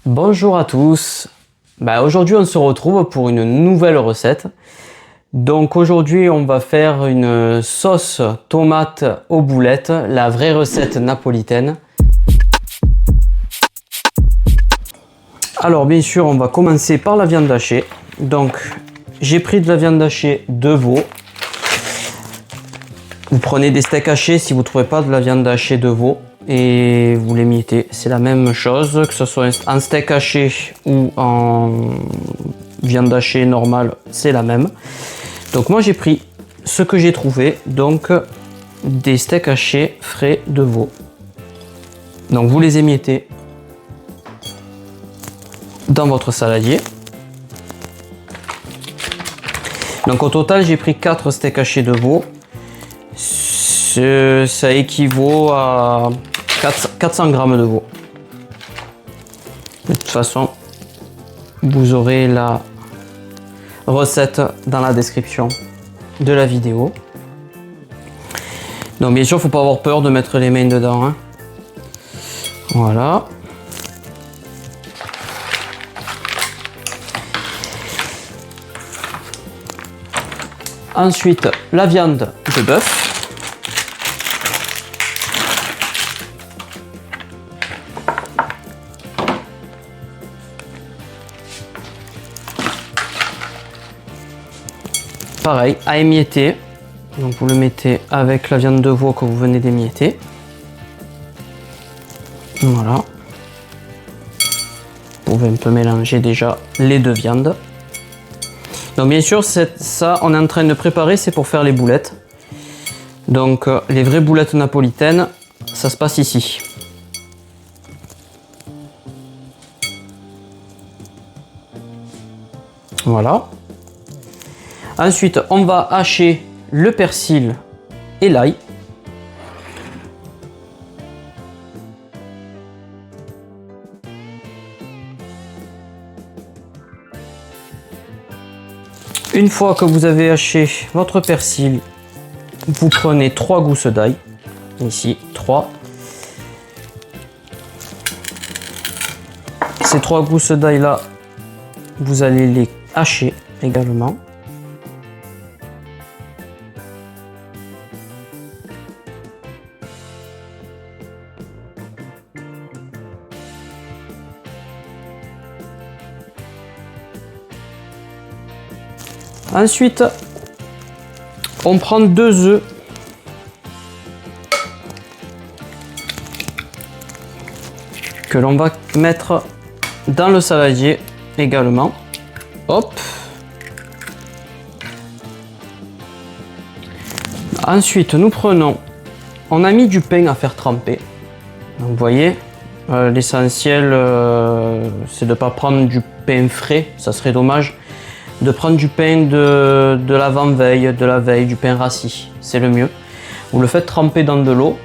Bonjour à tous. Aujourd'hui on se retrouve pour une nouvelle recette. Donc aujourd'hui on va faire une sauce tomate aux boulettes, la vraie recette napolitaine. Alors bien sûr on va commencer par la viande hachée. Donc j'ai pris de la viande hachée de veau. Vous prenez des steaks hachés si vous ne trouvez pas de la viande hachée de veau et vous l'émiettez. C'est la même chose, que ce soit en steak haché ou en viande hachée normale, c'est la même. Donc moi j'ai pris ce que j'ai trouvé, donc des steaks hachés frais de veau. Donc vous les émiettez dans votre saladier. Donc au total j'ai pris 4 steaks hachés de veau. Ça équivaut à 400 g de veau. De toute façon, vous aurez la recette dans la description de la vidéo. Donc bien sûr, il ne faut pas avoir peur de mettre les mains dedans, hein. Voilà. Ensuite, la viande de bœuf. Pareil, à émietter. Donc vous le mettez avec la viande de veau que vous venez d'émietter. Voilà. Vous pouvez un peu mélanger déjà les deux viandes. Donc bien sûr, ça on est en train de préparer, c'est pour faire les boulettes. Donc les vraies boulettes napolitaines, ça se passe ici. Voilà. Ensuite, on va hacher le persil et l'ail. Une fois que vous avez haché votre persil, vous prenez 3 gousses d'ail. Ici, 3. Ces 3 gousses d'ail là, vous allez les hacher également. Ensuite, on prend 2 œufs que l'on va mettre dans le saladier également. Hop. Ensuite, nous prenons, on a mis du pain à faire tremper. Donc, vous voyez, l'essentiel, c'est de ne pas prendre du pain frais, ça serait dommage. De prendre du pain de l'avant-veille, de la veille, du pain rassis, c'est le mieux. Vous le faites tremper dans de l'eau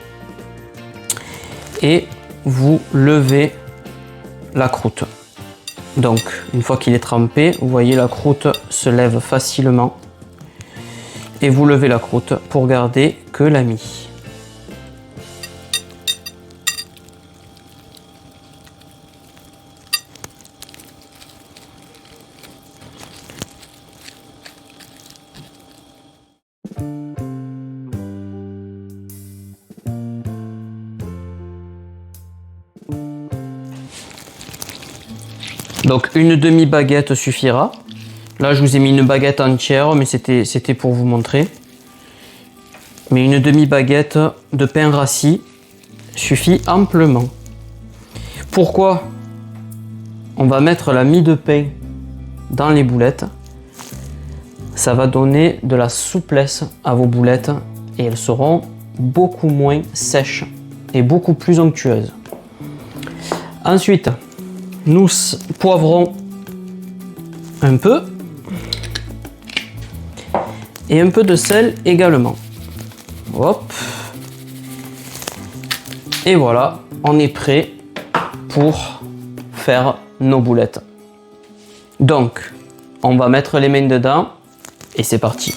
et vous levez la croûte. Donc une fois qu'il est trempé, vous voyez la croûte se lève facilement et vous levez la croûte pour garder que la mie. Donc une demi-baguette suffira. Là je vous ai mis une baguette entière, mais c'était pour vous montrer. Mais une demi-baguette de pain rassis suffit amplement. Pourquoi on va mettre la mie de pain dans les boulettes? Ça va donner de la souplesse à vos boulettes et elles seront beaucoup moins sèches et beaucoup plus onctueuses. Ensuite, nous poivrons un peu et un peu de sel également. Hop. Et voilà, on est prêt pour faire nos boulettes. Donc, on va mettre les mains dedans et c'est parti.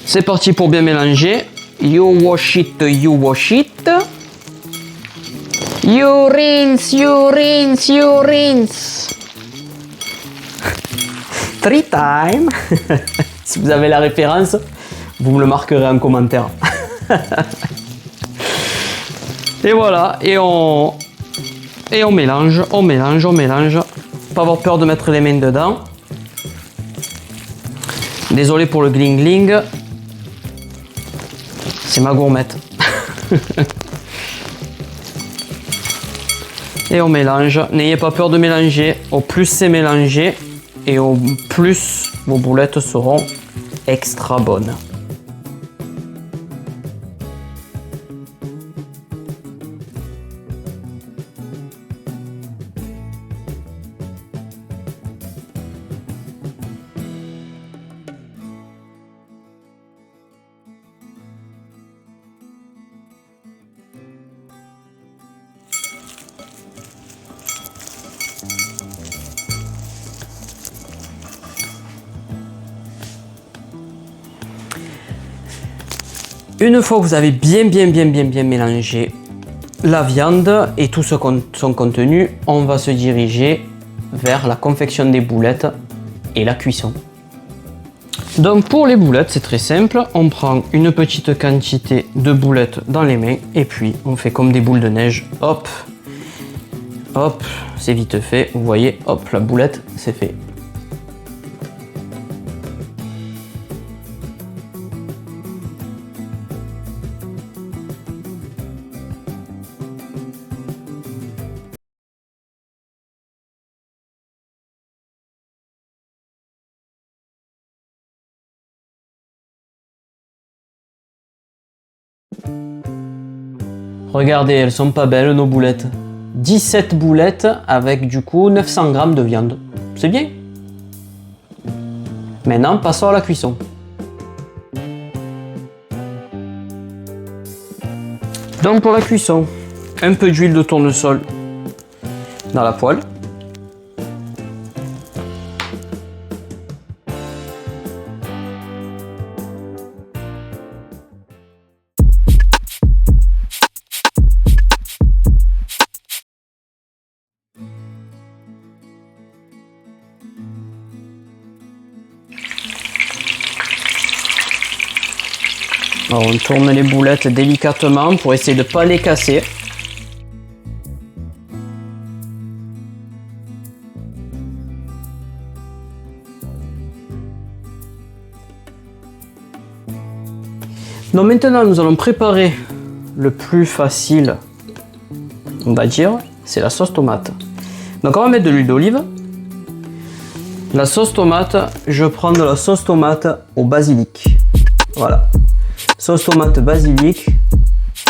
C'est parti pour bien mélanger. You wash it, you wash it. You rinse, you rinse, you rinse. 3 times. Si vous avez la référence, vous me le marquerez en commentaire. Et voilà, et on mélange, on mélange, on mélange. Pas avoir peur de mettre les mains dedans. Désolé pour le gling gling. C'est ma gourmette. Et on mélange. N'ayez pas peur de mélanger. Au plus c'est mélangé, et au plus vos boulettes seront extra bonnes. Une fois que vous avez bien mélangé la viande et tout son contenu, on va se diriger vers la confection des boulettes et la cuisson. Donc pour les boulettes, c'est très simple. On prend une petite quantité de boulettes dans les mains et puis on fait comme des boules de neige. Hop, hop, c'est vite fait. Vous voyez, hop, la boulette, c'est fait. Regardez, elles sont pas belles nos boulettes. 17 boulettes avec du coup 900 g de viande. C'est bien. Maintenant, passons à la cuisson. Donc pour la cuisson, un peu d'huile de tournesol dans la poêle. Alors on tourne les boulettes délicatement pour essayer de ne pas les casser. Donc maintenant nous allons préparer le plus facile, on va dire, c'est la sauce tomate. Donc on va mettre de l'huile d'olive. La sauce tomate, je prends de la sauce tomate au basilic. Voilà. Sauce tomate basilic,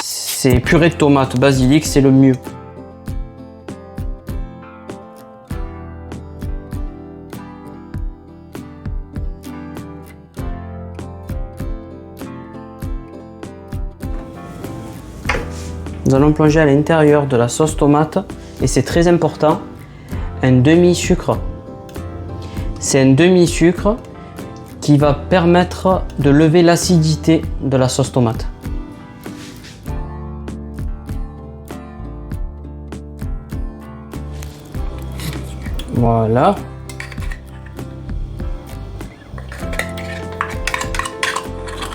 c'est purée de tomate basilic, c'est le mieux. Nous allons plonger à l'intérieur de la sauce tomate et c'est très important, un demi-sucre. C'est un demi-sucre qui va permettre de lever l'acidité de la sauce tomate. Voilà.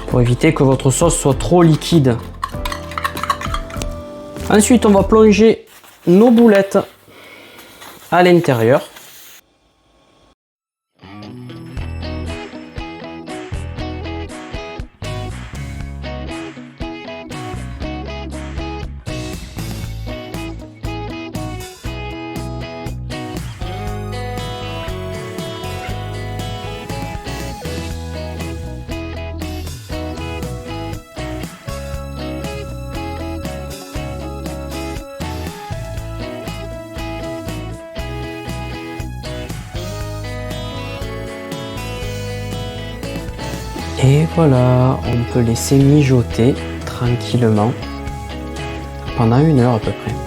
Pour éviter que votre sauce soit trop liquide. Ensuite, on va plonger nos boulettes à l'intérieur. Et voilà, on peut laisser mijoter tranquillement pendant 1 heure à peu près.